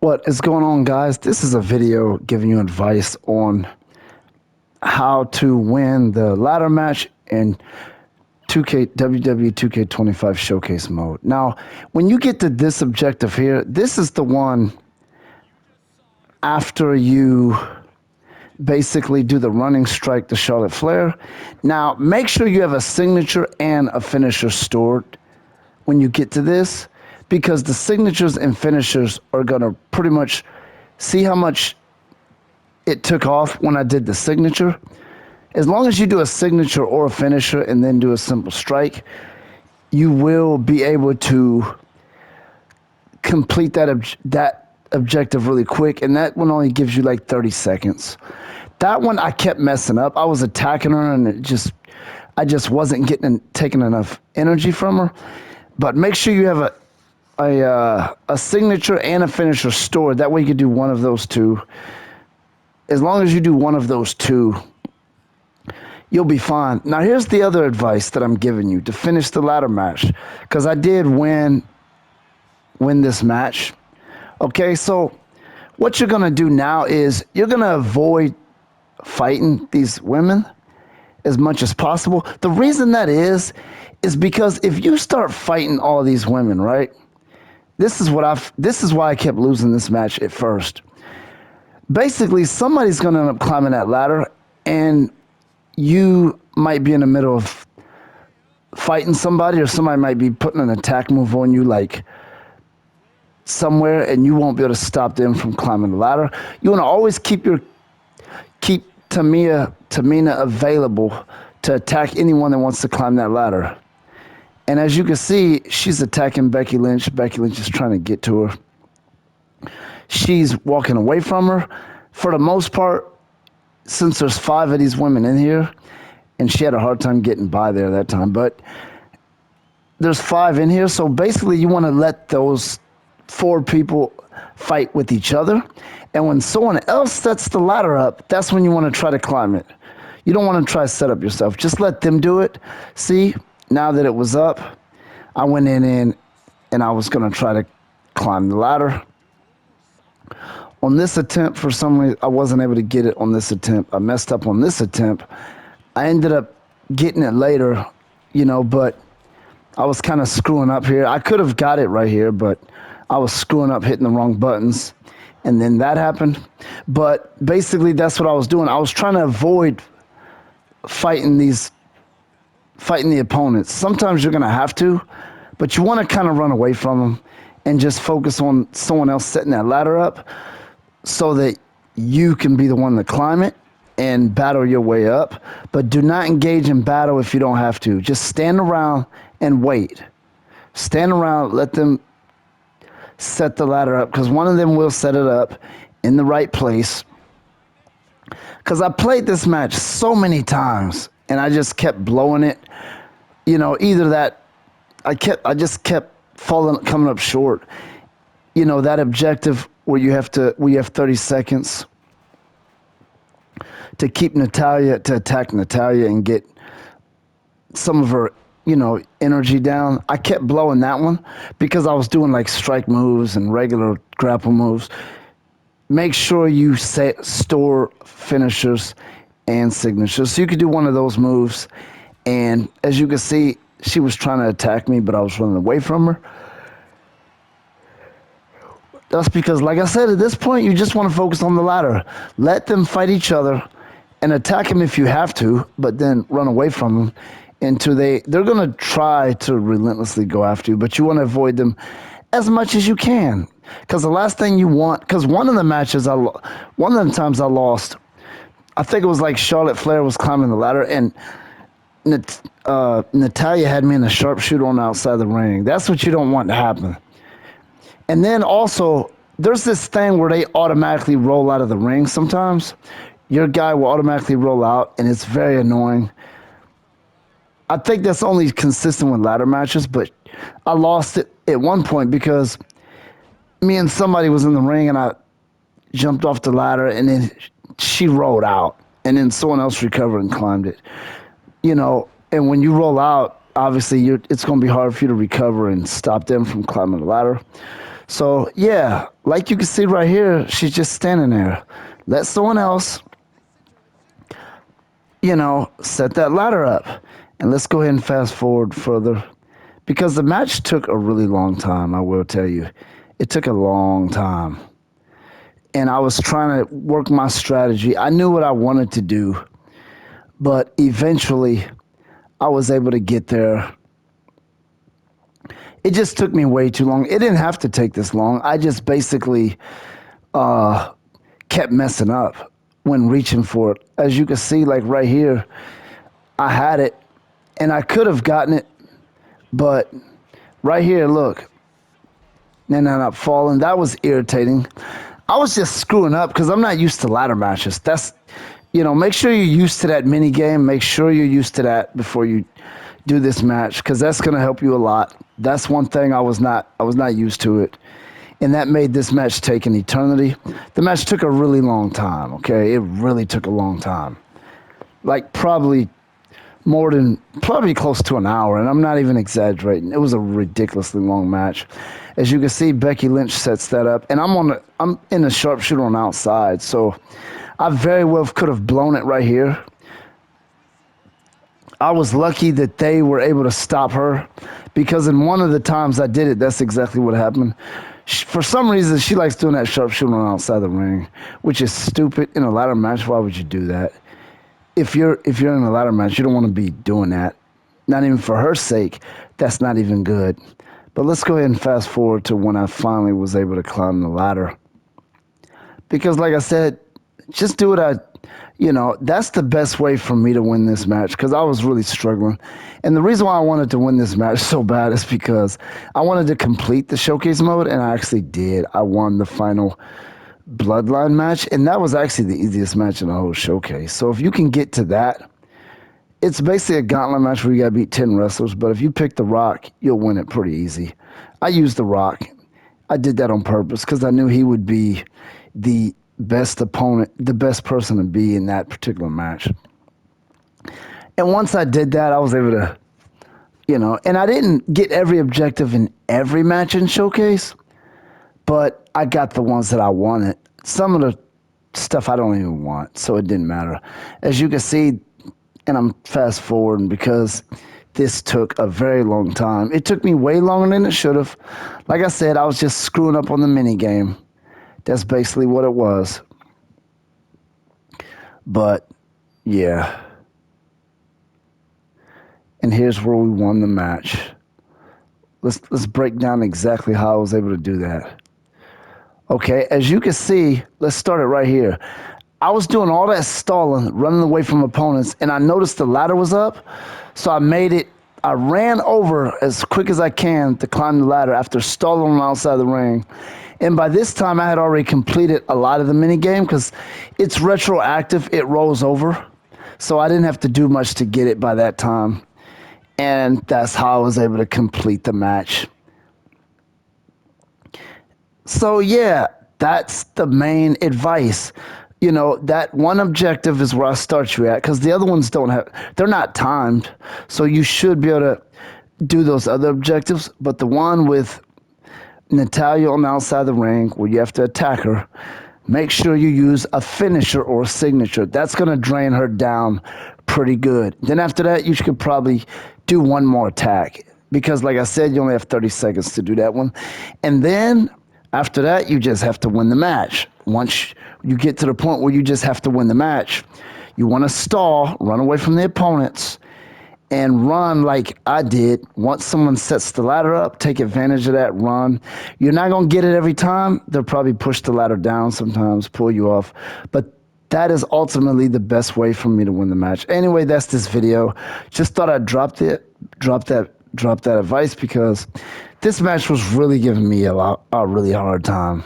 What is going on, guys? This is a video giving you advice on how to win the ladder match in 2K WWE 2K25 Showcase mode. Now, when you get to this objective here, this is the one after you basically do the running strike to Charlotte Flair. Now, make sure you have a signature and a finisher stored when you get to this, because the signatures and finishers are going to pretty much see how much it took off when I did the signature. As long as you do a signature or a finisher and then do a simple strike, you will be able to complete that objective really quick, and that one only gives you like 30 seconds. That one I kept messing up. I was attacking her and I just wasn't taking enough energy from her. But make sure you have a signature and a finisher stored. That way you can do one of those two. As long as you do one of those two, you'll be fine. Now, here's the other advice that I'm giving you to finish the ladder match, because I did win this match. Okay, so what you're going to do now is you're going to avoid fighting these women as much as possible. The reason that is because if you start fighting all these women, right? This is why I kept losing this match at first. Basically, somebody's going to end up climbing that ladder, and you might be in the middle of fighting somebody, or somebody might be putting an attack move on you, like somewhere, and you won't be able to stop them from climbing the ladder. You want to always keep Tamina available to attack anyone that wants to climb that ladder. And as you can see, she's attacking Becky Lynch. Becky Lynch is trying to get to her. She's walking away from her. For the most part, since there's 5 of these women in here, and she had a hard time getting by there that time, but there's 5 in here, so basically you want to let those 4 people fight with each other, and when someone else sets the ladder up, that's when you want to try to climb it. You don't want to try to set up yourself. Just let them do it. See, now that it was up, I went in and I was going to try to climb the ladder. On this attempt, for some reason, I wasn't able to get it on this attempt. I messed up on this attempt. I ended up getting it later, but I was kind of screwing up here. I could have got it right here, but I was screwing up, hitting the wrong buttons, and then that happened. But basically, that's what I was doing. I was trying to avoid fighting the opponents. Sometimes you're going to have to, but you want to kind of run away from them and just focus on someone else setting that ladder up so that you can be the one to climb it and battle your way up. But do not engage in battle if you don't have to. Just stand around and wait. Stand around, let them set the ladder up, because one of them will set it up in the right place. Because I played this match so many times and I just kept blowing it. Either that I just kept coming up short. That objective where you have 30 seconds to keep to attack Natalya and get some of her, energy down. I kept blowing that one because I was doing like strike moves and regular grapple moves. Make sure you store finishers and signatures. So you could do one of those moves. And as you can see, she was trying to attack me, but I was running away from her. That's because, like I said, at this point, you just want to focus on the ladder. Let them fight each other and attack them if you have to, but then run away from them until they're going to try to relentlessly go after you, but you want to avoid them as much as you can. Because the last thing you want, because one of the times I lost, I think it was like Charlotte Flair was climbing the ladder, and Natalya had me in a sharpshooter on the outside of the ring. That's what you don't want to happen. And then also, there's this thing where they automatically roll out of the ring sometimes. Your guy will automatically roll out, and it's very annoying. I think that's only consistent with ladder matches, but I lost it at one point because me and somebody was in the ring, and I jumped off the ladder, and then she rolled out, and then someone else recovered and climbed it. And when you roll out, obviously it's going to be hard for you to recover and stop them from climbing the ladder. So yeah, like you can see right here, she's just standing there. Let someone else, set that ladder up. And let's go ahead and fast forward further because the match took a really long time, I will tell you. It took a long time. And I was trying to work my strategy. I knew what I wanted to do, but eventually I was able to get there. It just took me way too long. It didn't have to take this long. I just basically kept messing up when reaching for it. As you can see, like right here, I had it and I could have gotten it, but right here, look, and then I'm falling. That was irritating. I was just screwing up because I'm not used to ladder matches. Make sure you're used to that mini game. Make sure you're used to that before you do this match because that's going to help you a lot. That's one thing I was not used to it. And that made this match take an eternity. The match took a really long time, okay? It really took a long time. Like probably close to an hour, and I'm not even exaggerating. It was a ridiculously long match. As you can see, Becky Lynch sets that up, and I'm in a sharpshooter on the outside, so I very well could have blown it right here. I was lucky that they were able to stop her because in one of the times I did it, that's exactly what happened. For some reason, she likes doing that sharpshooter on the outside the ring, which is stupid in a ladder match. Why would you do that? If you're in a ladder match, you don't want to be doing that. Not even for her sake. That's not even good. But let's go ahead and fast forward to when I finally was able to climb the ladder. Because like I said, just do what that's the best way for me to win this match because I was really struggling. And the reason why I wanted to win this match so bad is because I wanted to complete the showcase mode, and I actually did. I won the final bloodline match, and that was actually the easiest match in the whole showcase. So if you can get to that, it's basically a gauntlet match where you gotta beat 10 wrestlers, but if you pick The Rock, you'll win it pretty easy. I used The Rock. I did that on purpose because I knew he would be the best opponent, the best person to be in that particular match. And once I did that, I was able to, and I didn't get every objective in every match in Showcase, but I got the ones that I wanted. Some of the stuff I don't even want, so it didn't matter. As you can see, and I'm fast forwarding because this took a very long time. It took me way longer than it should have. Like I said, I was just screwing up on the mini game. That's basically what it was. But yeah. And here's where we won the match. Let's break down exactly how I was able to do that. Okay, as you can see, let's start it right here. I was doing all that stalling, running away from opponents, and I noticed the ladder was up, so I ran over as quick as I can to climb the ladder after stalling outside the ring. And by this time, I had already completed a lot of the mini game because it's retroactive, it rolls over. So I didn't have to do much to get it by that time. And that's how I was able to complete the match. So yeah, that's the main advice. That one objective is where I start you at because the other ones they're not timed. So you should be able to do those other objectives. But the one with Natalya on the outside of the ring where you have to attack her, make sure you use a finisher or a signature. That's going to drain her down pretty good. Then after that, you could probably do one more attack because like I said, you only have 30 seconds to do that one. And then after that, you just have to win the match. Once you get to the point where you just have to win the match, you want to stall, run away from the opponents, and run like I did. Once someone sets the ladder up, take advantage of that run. You're not going to get it every time. They'll probably push the ladder down sometimes, pull you off. But that is ultimately the best way for me to win the match. Anyway, that's this video. Just thought I'd drop that advice because this match was really giving me a really hard time.